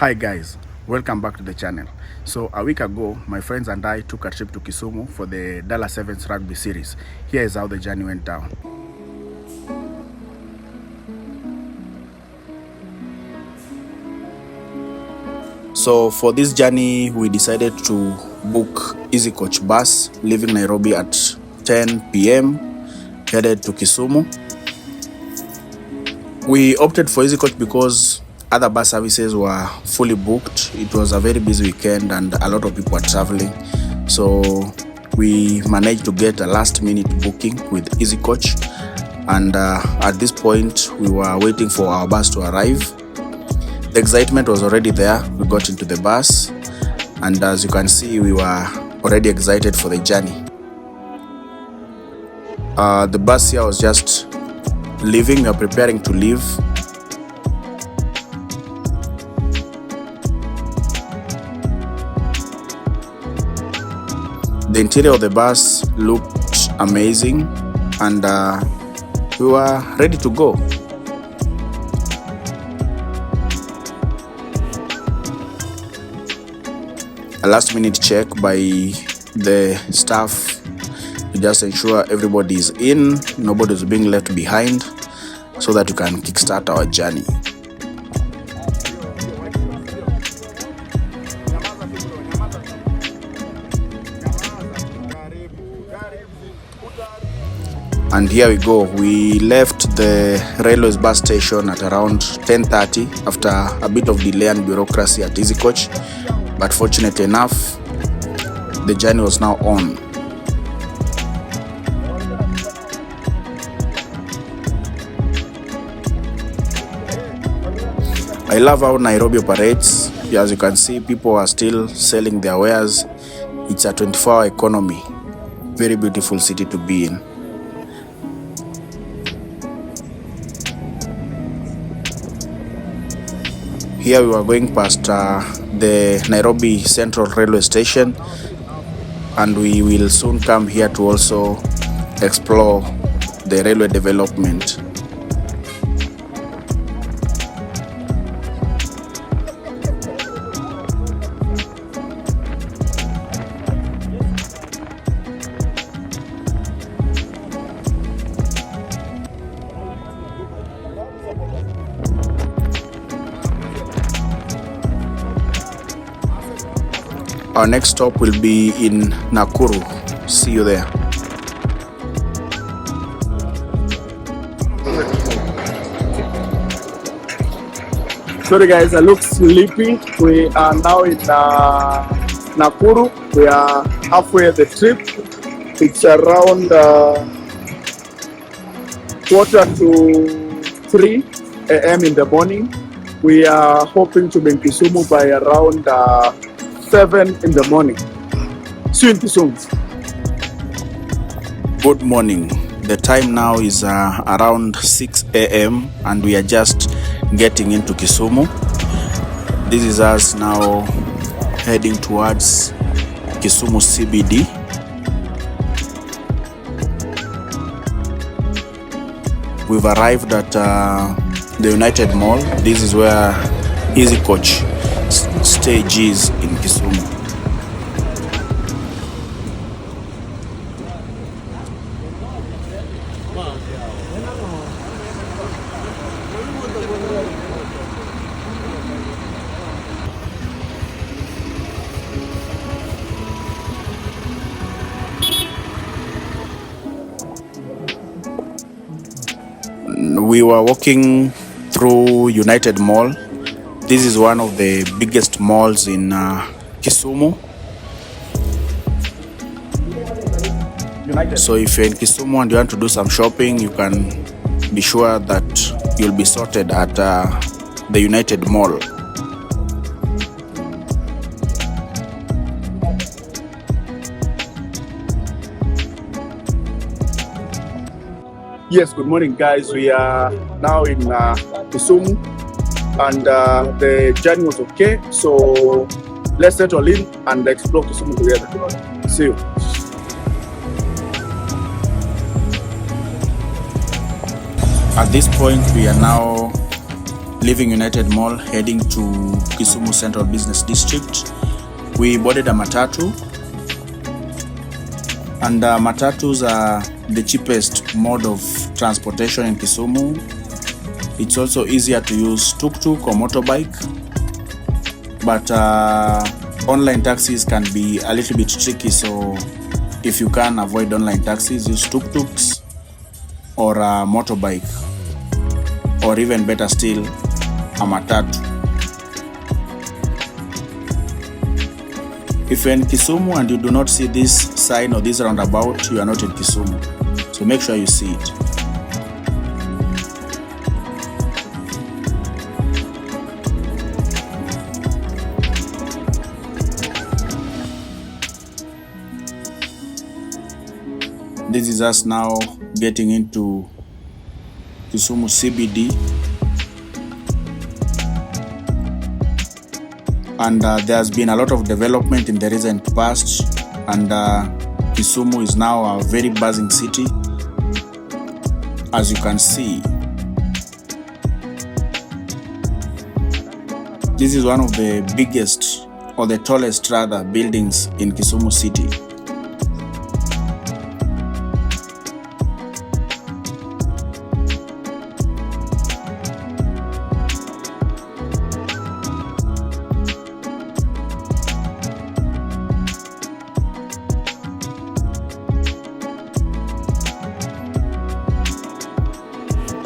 Hi guys, welcome back to the channel. So a week ago, my friends and I took a trip to Kisumu for the Dala 7's rugby series. Here is how the journey went down. So for this journey, we decided to book Easy Coach bus, leaving Nairobi at 10 p.m, headed to Kisumu. We opted for Easy Coach because other bus services were fully booked. It was a very busy weekend and a lot of people were traveling. So we managed to get a last minute booking with Easy Coach. And at this point, we were waiting for our bus to arrive. The excitement was already there. We got into the bus. And as you can see, we were already excited for the journey. The bus here was just leaving. We are preparing to leave. The interior of the bus looked amazing and we were ready to go. A last minute check by the staff to just ensure everybody is in, nobody is being left behind, so that we can kickstart our journey. And here we go. We left the railways bus station at around 10:30 after a bit of delay and bureaucracy at Easy Coach. But fortunately enough, the journey was now on. I love how Nairobi operates. As you can see, people are still selling their wares. It's a 24-hour economy. Very beautiful city to be in. Here we were going past the Nairobi Central Railway Station, and we will soon come here to also explore the railway development. Our next stop will be in Nakuru. See you there. Sorry guys, I look sleepy. We are now in Nakuru. We are halfway the trip. It's around 2:45 a.m. in the morning. We are hoping to be in Kisumu by around 7 in the morning. See you in Kisumu. Good morning. The time now is around 6 a.m. and we are just getting into Kisumu. This is us now heading towards Kisumu CBD. We've arrived at the United Mall. This is where Easy Coach stage is in Kisumu. We were walking through United Mall. This is one of the biggest malls in Kisumu. So if you're in Kisumu and you want to do some shopping, you can be sure that you'll be sorted at the United Mall. Yes, good morning guys. We are now in Kisumu and the journey was okay. So let's settle in and explore Kisumu together. See you. At this point, we are now leaving United Mall, heading to Kisumu Central Business District. We boarded a matatu, and matatus are the cheapest mode of transportation in Kisumu. It's also easier to use tuk-tuk or motorbike, but online taxis can be a little bit tricky, so if you can avoid online taxis, use tuk-tuks or a motorbike, or even better still, a matatu. If you're in Kisumu and you do not see this sign or this roundabout, you are not in Kisumu, so make sure you see it. This is us now getting into Kisumu CBD, and there has been a lot of development in the recent past, and Kisumu is now a very buzzing city, as you can see. This is one of the biggest, or the tallest rather, buildings in Kisumu city.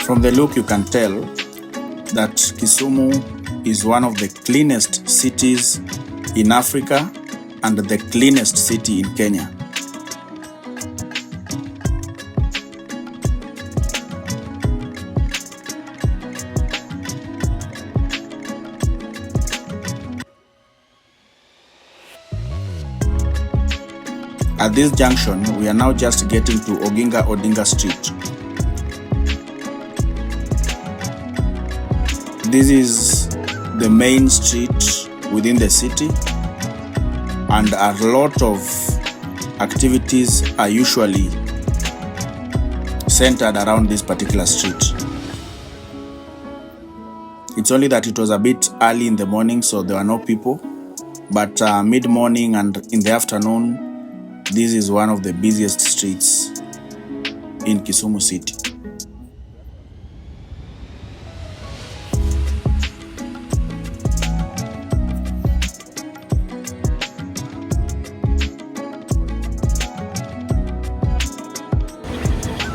From the look, you can tell that Kisumu is one of the cleanest cities in Africa and the cleanest city in Kenya. At this junction, we are now just getting to Oginga Odinga Street. This is the main street within the city, and a lot of activities are usually centered around this particular street. It's only that it was a bit early in the morning, so there were no people, but mid-morning and in the afternoon, this is one of the busiest streets in Kisumu city.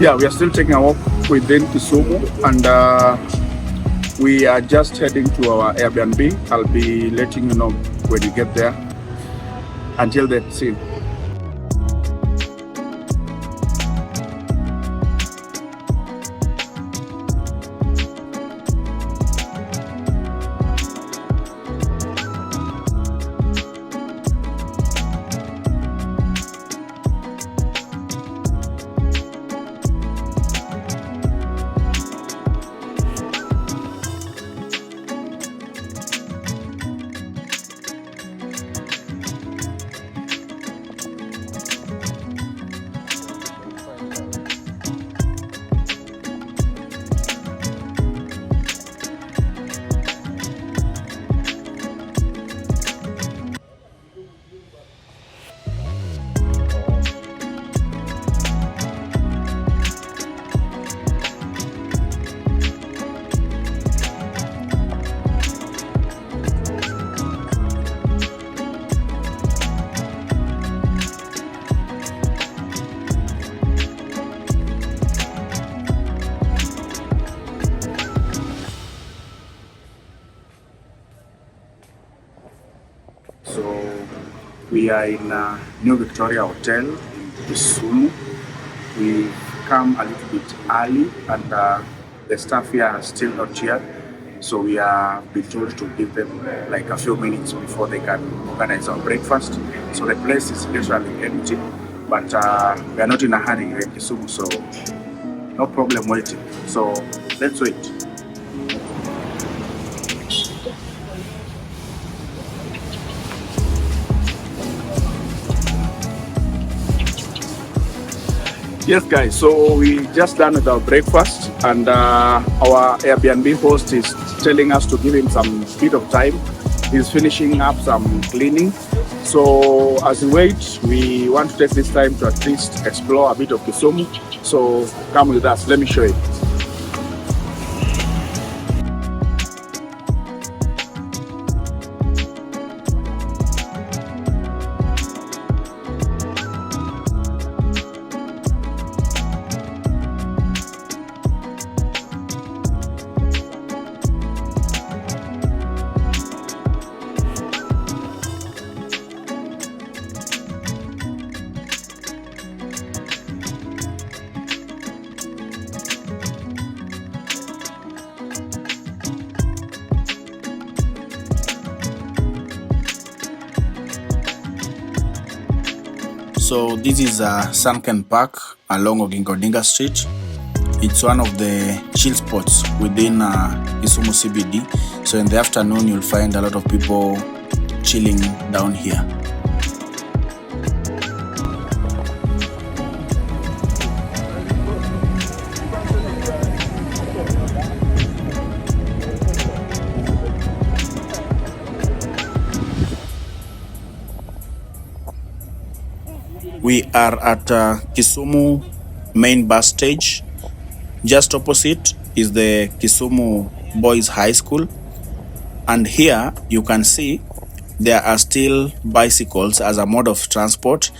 Yeah, we are still taking a walk within Kisumu, and we are just heading to our Airbnb. I'll be letting you know when we get there. Until then, see you. We are in New Victoria Hotel in Kisumu. We've come a little bit early, and the staff here are still not here. So we are being told to give them like a few minutes before they can organize our breakfast. So the place is literally empty, but we are not in a hurry here in Kisumu, so no problem waiting. So let's wait. Yes guys, so we just done with our breakfast, and our Airbnb host is telling us to give him some bit of time. He's finishing up some cleaning. So as we wait, we want to take this time to at least explore a bit of Kisumu. So come with us, let me show you. So this is a sunken park along Oginga Street. It's one of the chill spots within Kisumu CBD. So in the afternoon, you'll find a lot of people chilling down here. We are at Kisumu main bus stage. Just opposite is the Kisumu Boys High School. And here you can see there are still bicycles as a mode of transport,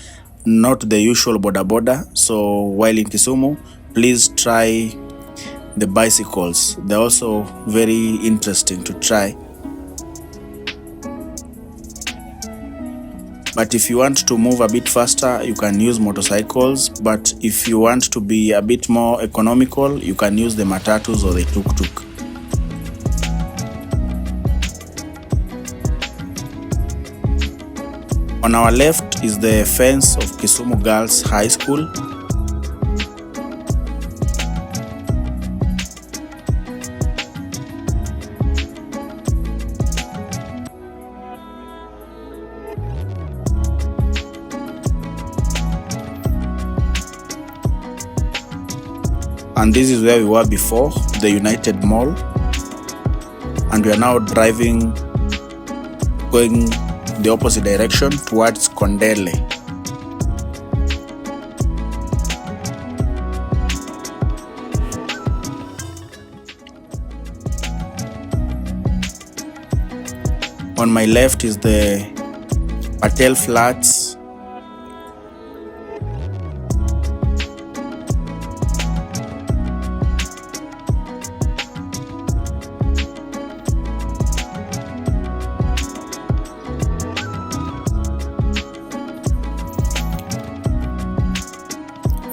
not the usual boda. So while in Kisumu, please try the bicycles. They're also very interesting to try. But if you want to move a bit faster, you can use motorcycles. But if you want to be a bit more economical, you can use the matatus or the tuk-tuk. On our left is the fence of Kisumu Girls High School. And this is where we were before, the United Mall. And we are now driving, going the opposite direction towards Kondele. On my left is the Patel Flats.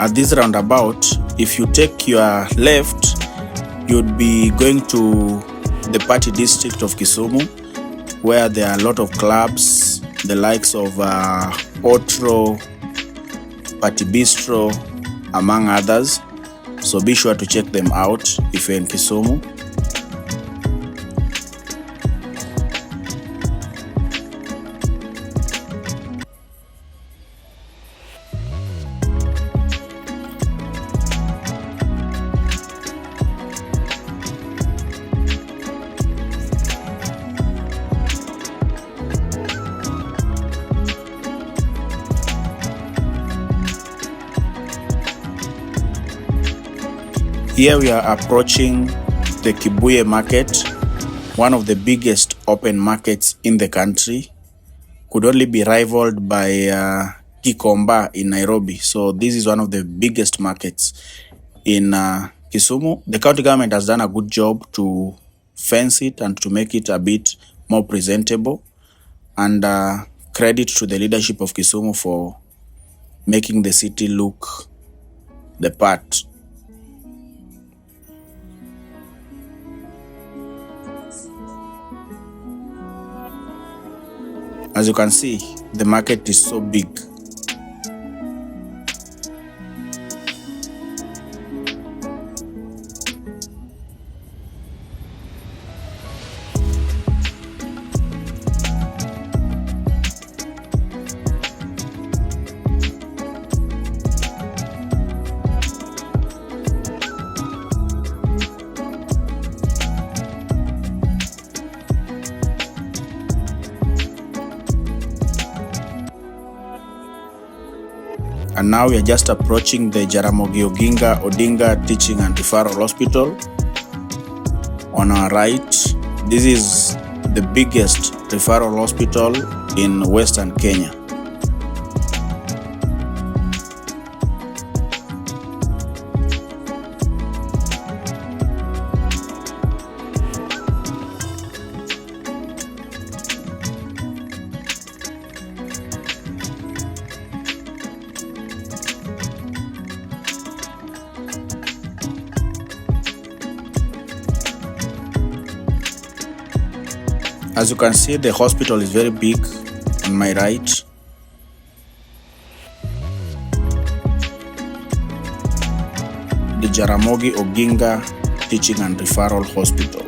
At this roundabout, if you take your left, you'd be going to the party district of Kisumu, where there are a lot of clubs, the likes of Otro, Party Bistro, among others. So be sure to check them out if you're in Kisumu. Here we are approaching the Kibuye market, one of the biggest open markets in the country. Could only be rivaled by Gikomba in Nairobi. So this is one of the biggest markets in Kisumu. The county government has done a good job to fence it and to make it a bit more presentable. And credit to the leadership of Kisumu for making the city look the part. As you can see, the market is so big. And now we are just approaching the Jaramogi Oginga Odinga Teaching and Referral Hospital. On our right, this is the biggest referral hospital in Western Kenya. As you can see, the hospital is very big on my right. The Jaramogi Oginga Teaching and Referral Hospital.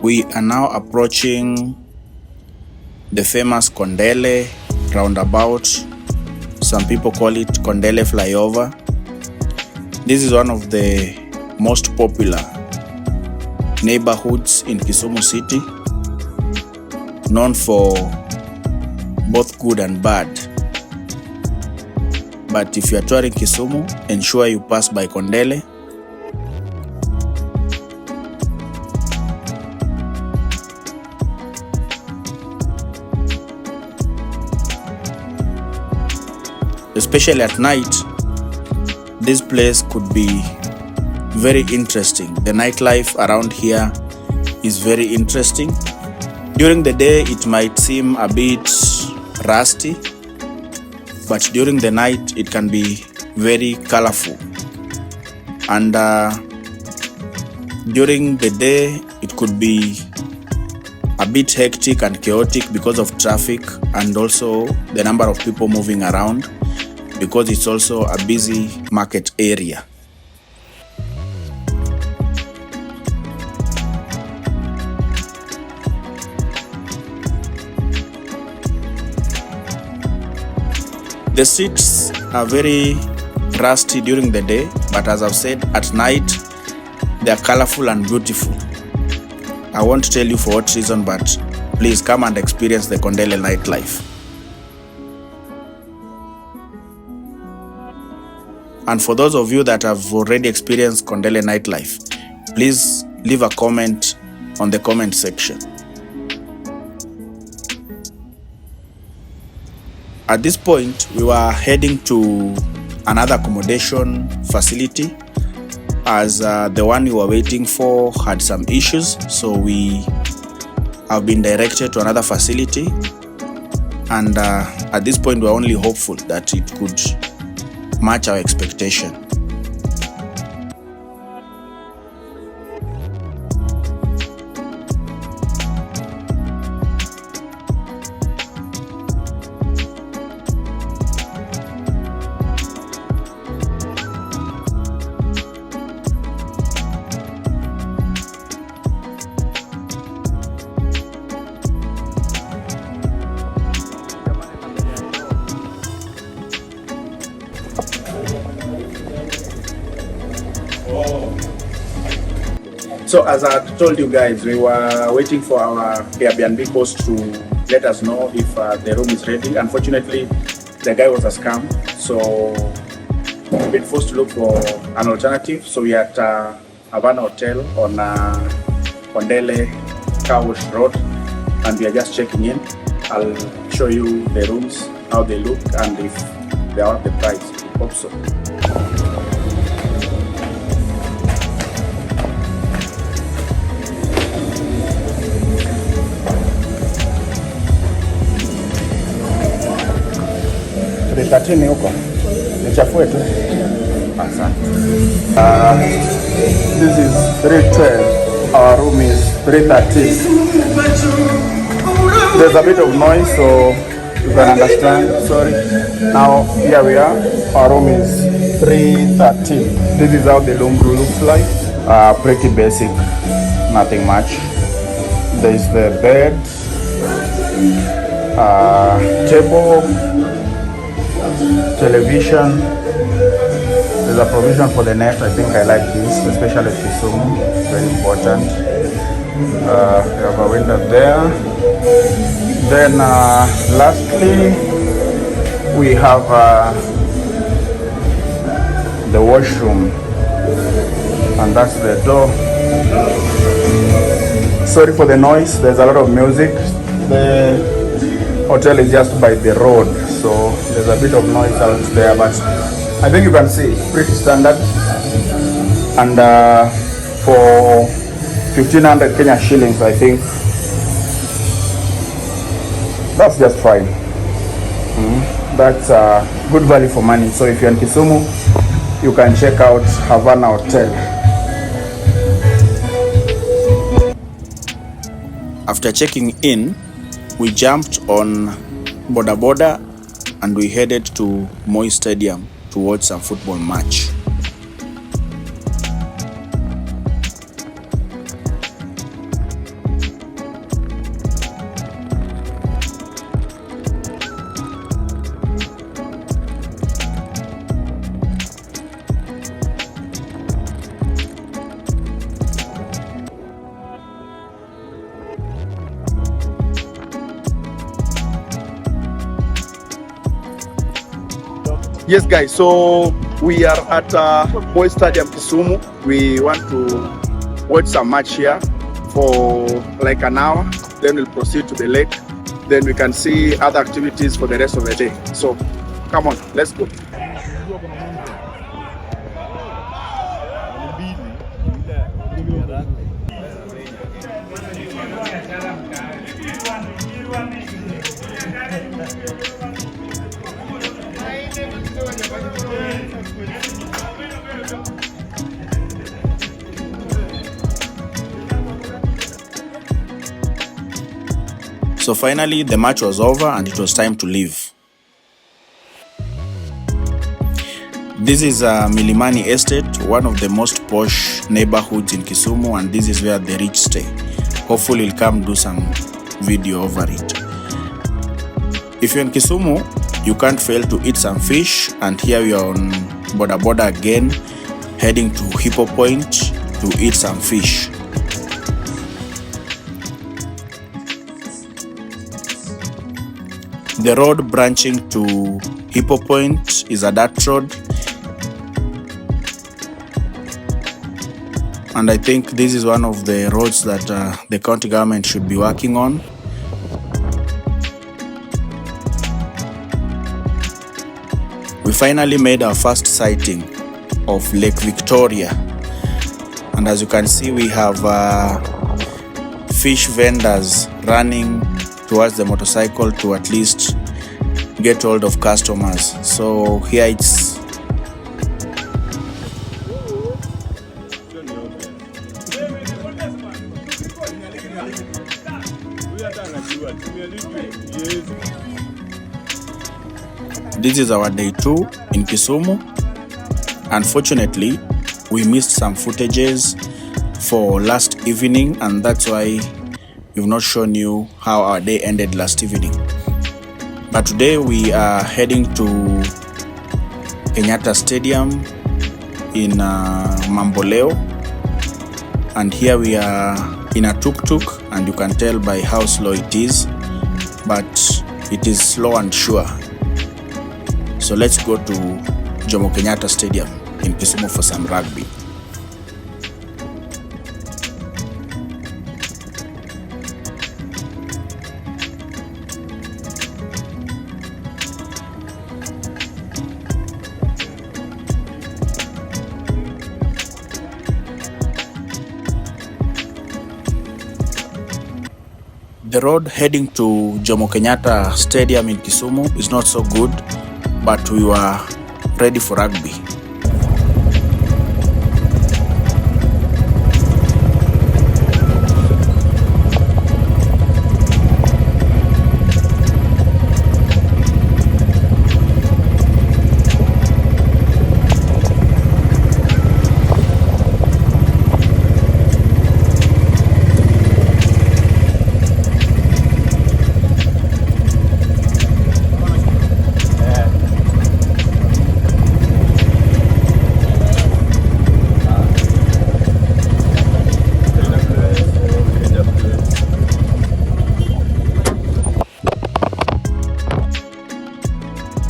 We are now approaching the famous Kondele roundabout. Some people call it Kondele flyover. This is one of the most popular neighborhoods in Kisumu city, known for both good and bad. But if you are touring Kisumu, ensure you pass by Kondele. Especially at night, this place could be very interesting. The nightlife around here is very interesting. During the day, it might seem a bit rusty, but during the night, it can be very colorful. And during the day, it could be a bit hectic and chaotic because of traffic and also the number of people moving around, because it's also a busy market area. The seats are very rusty during the day, but as I've said, at night they are colorful and beautiful. I won't tell you for what reason, but please come and experience the Kondele nightlife. And for those of you that have already experienced Kondele nightlife, please leave a comment on the comment section. At this point, we were heading to another accommodation facility as the one we were waiting for had some issues. So we have been directed to another facility. And at this point, we're only hopeful that it could match our expectation. So as I told you guys, we were waiting for our Airbnb host to let us know if the room is ready. Unfortunately, the guy was a scam, so we've been forced to look for an alternative. So we are at Havana Hotel on Kondele Car Wash Road, and we are just checking in. I'll show you the rooms, how they look, and if they are the price. We hope so. Tatini huko nichafue tu. This is 312. Our room is 313. There's a bit of noise, so you can understand. Sorry. Now here we are. Our room is 313. This is how the room looks like. Pretty basic, nothing much. There is the bed, table, television. There's a provision for the net. I think I like this, especially at Kisumu. Very important. We have a window there. Then lastly, we have the washroom, and that's the door. Sorry for the noise, there's a lot of music. The hotel is just by the road, so there's a bit of noise out there, but I think you can see pretty standard. And for 1500 Kenya shillings, I think that's just fine. That's good value for money. So if you're in Kisumu, you can check out Havana Hotel. After checking in, we jumped on boda boda and we headed to Moi Stadium to watch some football match. Yes guys, so we are at Moi Stadium Kisumu. We want to watch some match here for like an hour, then we'll proceed to the lake, then we can see other activities for the rest of the day. So come on, let's go. So finally, the match was over and it was time to leave. This is Milimani Estate, one of the most posh neighborhoods in Kisumu, and this is where the rich stay. Hopefully we'll come do some video over it. If you're in Kisumu, you can't fail to eat some fish, and here we are on boda boda again, heading to Hippo Point to eat some fish. The road branching to Hippo Point is a dirt road, and I think this is one of the roads that the county government should be working on. We finally made our first sighting of Lake Victoria, and as you can see, we have fish vendors running towards the motorcycle to at least get hold of customers. So here it's this is our day 2 in Kisumu. Unfortunately, we missed some footages for last evening, and that's why we've not shown you how our day ended last evening. But today we are heading to Kenyatta Stadium in Mamboleo, and here we are in a tuk-tuk, and you can tell by how slow it is, but it is slow and sure. So let's go to Jomo Kenyatta Stadium in Kisumu for some rugby. The road heading to Jomo Kenyatta Stadium in Kisumu is not so good, but we were ready for rugby.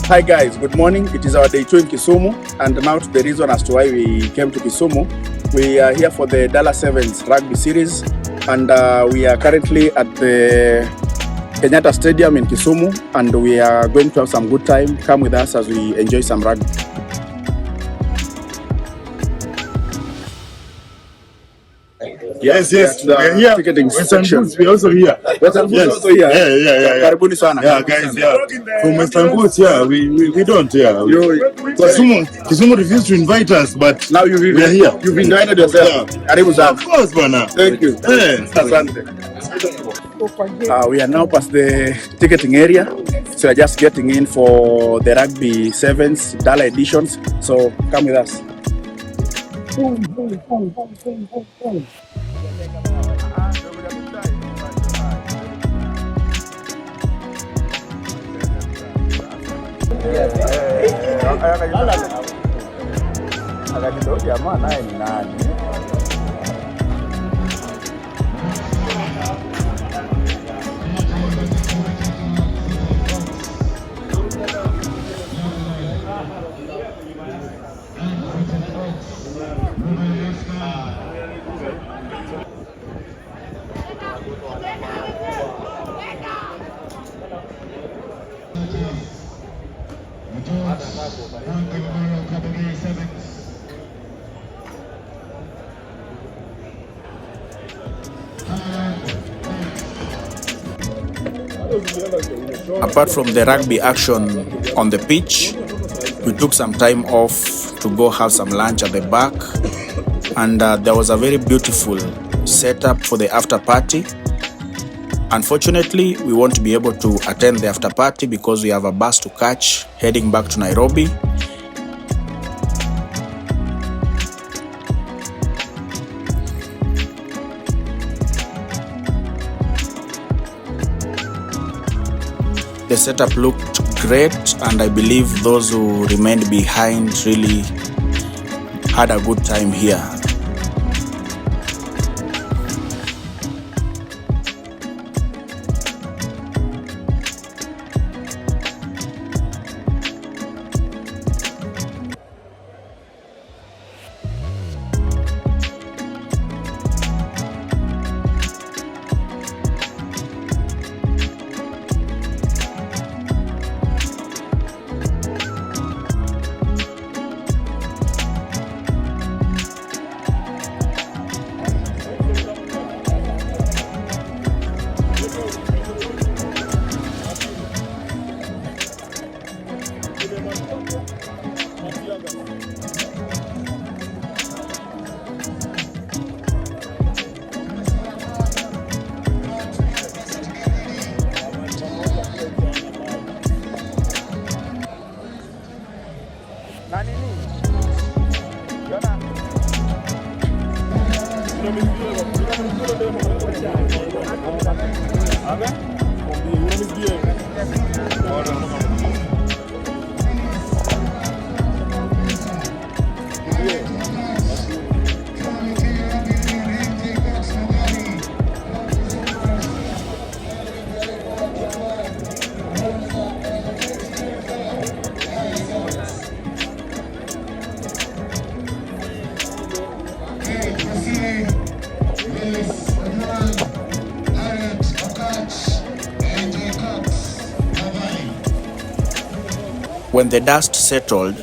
Hi guys, good morning. It is our day 2 in Kisumu, and now to the reason as to why we came to Kisumu. We are here for the Dala Sevens rugby series, and we are currently at the Kenyatta Stadium in Kisumu, and we are going to have some good time. Come with us as we enjoy some rugby. Yes, we're here. Ticketing Western section. Boots, we're also here. Western Boots also here. Yeah. Karibuni sana. Yeah, guys, From Western Boots, we don't, Kisumu refused to invite us, but Now we are here. You've invited yourself. Karibu sana. Of course, bana. Thank you. Asante. We are now past the ticketing area, so we are just getting in for the rugby sevens Dala editions. So come with us. Apart from the rugby action on the pitch, we took some time off to go have some lunch at the back, and there was a very beautiful setup for the after party. Unfortunately, we won't be able to attend the after party because we have a bus to catch heading back to Nairobi. The setup looked great, and I believe those who remained behind really had a good time here. When the dust settled,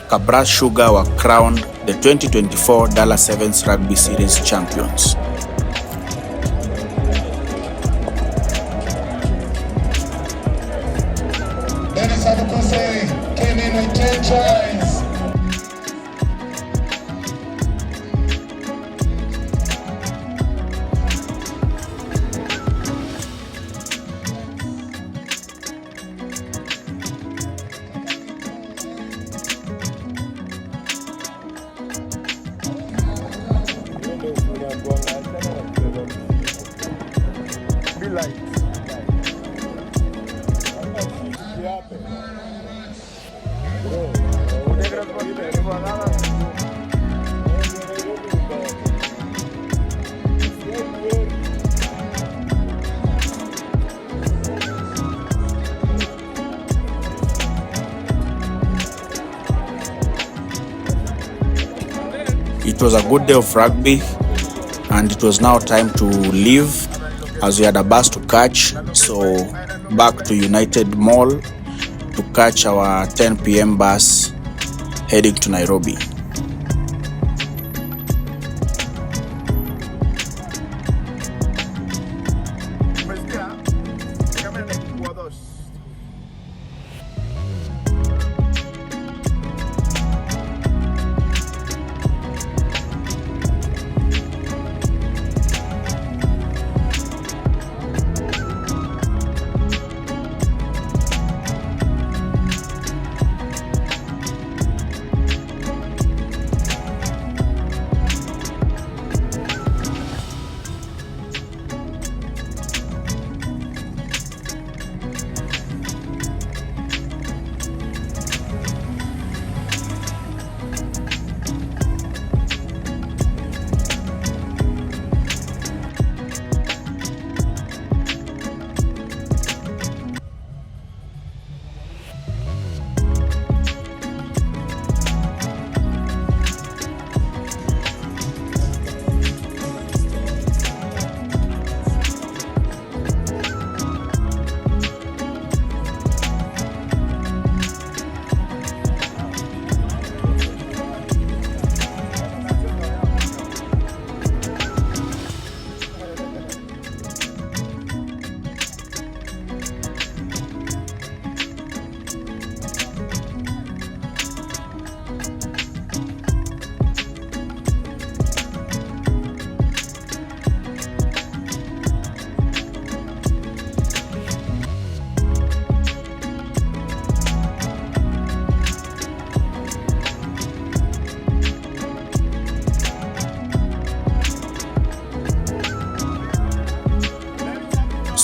Kabras Sugar were crowned the 2024 Dala Sevens Rugby Series champions. Came in with 10 tries. was a good day of rugby, and it was now time to leave as we had a bus to catch. So back to United Mall to catch our 10 p.m. bus heading to Nairobi.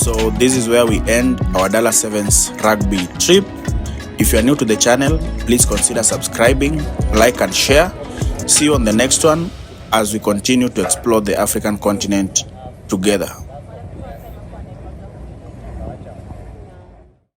So this is where we end our Dala Sevens rugby trip. If you are new to the channel, please consider subscribing, like and share. See you on the next one as we continue to explore the African continent together.